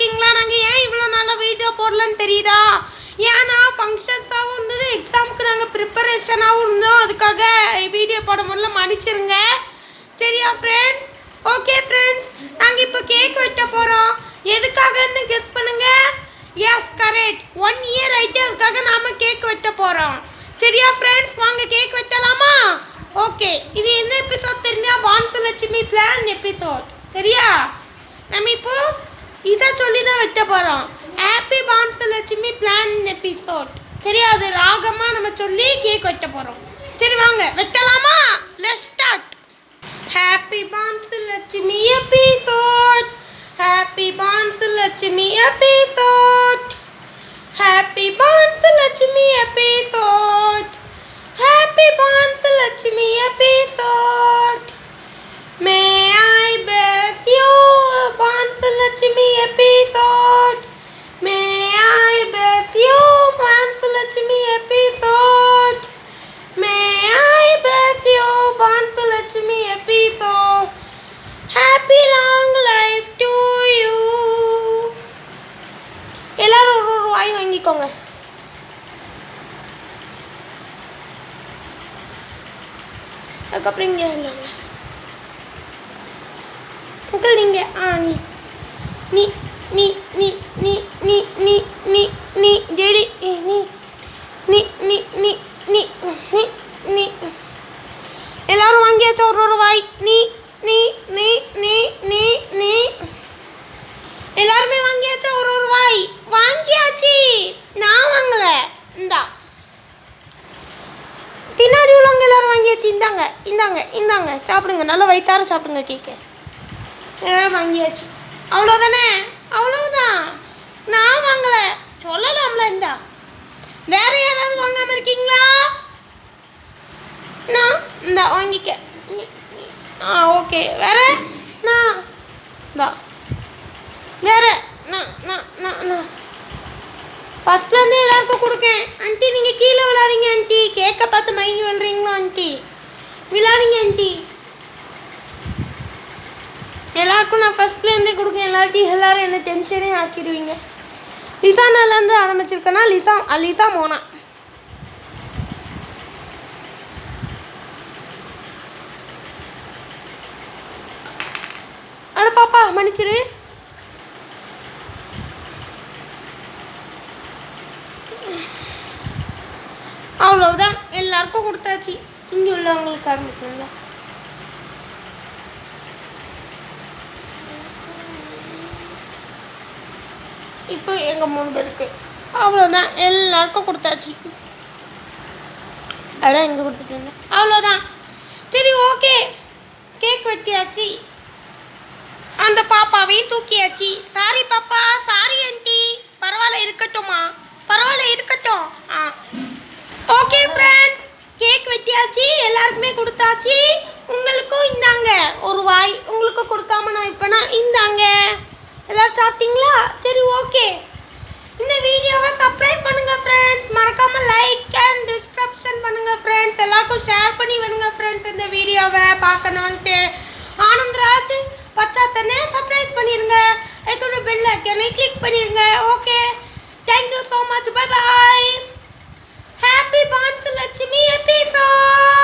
இருக்கீங்களா? நாங்கள் ஏன் இவ்வளோ நாளாக வீடியோ போடலன்னு தெரியுதா? ஏன்னா ஃபங்க்ஷன்ஸாகவும் இருந்தது, எக்ஸாமுக்கு நாங்கள் ப்ரிப்பரேஷனாகவும் இருந்தோம். அதுக்காக வீடியோ போட முடியல, மன்னிச்சிருங்க. சரியா ஃப்ரெண்ட்ஸ்? ஓகே ஃப்ரெண்ட்ஸ், நாங்கள் இப்போ கேக் வெட்ட போகிறோம். எதுக்காகன்னு கெஸ் பண்ணுங்க. எஸ் கரெக்ட், 1 இயர் ஆகிட்டு, அதுக்காக நாம் கேக் வெட்ட போகிறோம். சரியா ஃப்ரெண்ட்ஸ், வாங்க கேக் வெட்டலாமா? ஓகே, இது என்ன எபிசோட் தெரியுமா? Vanchalakshmi plan episode. சரியா? நம்ம இப்போ இதை சொல்லி தான் வெட்ட போகிறோம். Happy Vanchalakshmi plan episode. சரியா? அது ராகமாக நம்ம சொல்லி கேக் வெட்ட போகிறோம். சரி வாங்க வெட்டலாமா? Let's start. Happy Vanchalakshmi episode. Happy Vanchalakshmi episode. Happy Vanchalakshmi episode. Happy Vanchalakshmi episode. May I bless you, Vansalakshmi episode. May I bless you, Vansalakshmi episode. May I bless you, Vansalakshmi episode. Happy long life to you. எல்லாரும் ஒரு ரூபாய் வாங்கிக்கோங்க. அதுக்கப்புறம் இங்கே இல்லைங்க uncle நீங்கள் நீ நீ நீ நீ நீ நீ நீ நீ ஜெடி நீ நீ நீ நீ நீ நீ நீ எல்லாரும் வாங்கியாச்சா ஒரு ரூபாய்? நீ நீ நீ நீ நீ நீ எல்லாருமே வாங்கியாச்சா ஒரு ரூபாய்? வாங்கியாச்சு. நான் வாங்கல. இந்தா பின்னாடி உள்ளவங்க எல்லாரும் வாங்கியாச்சு. இந்தாங்க இந்தாங்க இந்தாங்க, சாப்பிடுங்க, நல்லா வயிற்றார சாப்பிடுங்க கேக்கு. எல்லாம் வாங்கியாச்சு. அவ்வளோதானே? அவ்வளவுதான். நான் வாங்கலை சொல்லலாம்ல. வேற யாராவது வாங்காமல் இருக்கீங்களா? நான் இந்தா வாங்கிக்க. ஓகே. வேற வேற நான் ஃபஸ்ட்லேருந்து எல்லாருக்கும் கொடுக்கேன். ஆண்டி நீங்கள் கீழே விழாதீங்க ஆண்டி. கேக்கை பார்த்து மயங்கி விழுறீங்களா ஆண்டி? விழாதீங்க ஆண்டி. எல்லாருக்கும் நான் ஃபஸ்ட்லேருந்தே கொடுக்கேன். எல்லாரும் என்ன டென்ஷனே ஆக்கிடுவீங்க. லிசானாலேருந்து ஆரம்பிச்சிருக்கேன்னா லிசா மோனா. அட பாப்பா மன்னிச்சிரு. அவ்வளவுதான், எல்லாருக்கும் கொடுத்தாச்சு. இங்கே உள்ளவங்களுக்கு ஆரம்பிக்கணும்ல. இப்போ எங்கள் 3 பேருக்கு அவ்வளோதான், எல்லாருக்கும் கொடுத்தாச்சு. அதான் எங்கே கொடுத்துட்டு இருந்தேன். அவ்வளோதான். சரி ஓகே, கேக் வெட்டியாச்சு. அந்த பாப்பாவையும் தூக்கியாச்சு. சாரி பாப்பா, சாரி ஆண்டி. பரவாயில்ல இருக்கட்டும்மா, பரவாயில்ல இருக்கட்டும். ஓகே ஃப்ரெண்ட்ஸ், கேக் வெட்டியாச்சு, எல்லாருக்குமே கொடுத்தாச்சு. உங்களுக்கும் இந்தாங்க ஒரு வாய். உங்களுக்கு கொடுக்காம நான் இப்போ இந்தாங்க. எல்லாரும் சாப்பிட்டீங்களா? சரி ஓகே. இந்த வீடியோவை சப்ஸ்கிரைப் பண்ணுங்க ஃப்ரெண்ட்ஸ். மறக்காம லைக் அண்ட் டிஸ்கிரிப்ஷன் பண்ணுங்க ஃப்ரெண்ட்ஸ். எல்லாருக்கும் ஷேர் பண்ணி விடுங்க ஃப்ரெண்ட்ஸ். இந்த வீடியோவை பார்க்கணுன்ட்டு ஆனந்த்ராஜ் பச்சாத்தனே சப்ஸ்கிரைப் பண்ணிடுங்க. இதோட பெல் ஐக்கானை கிளிக் பண்ணிடுங்க. Okay, thank you so much. Bye bye. Happy Vanchalakshmi episode.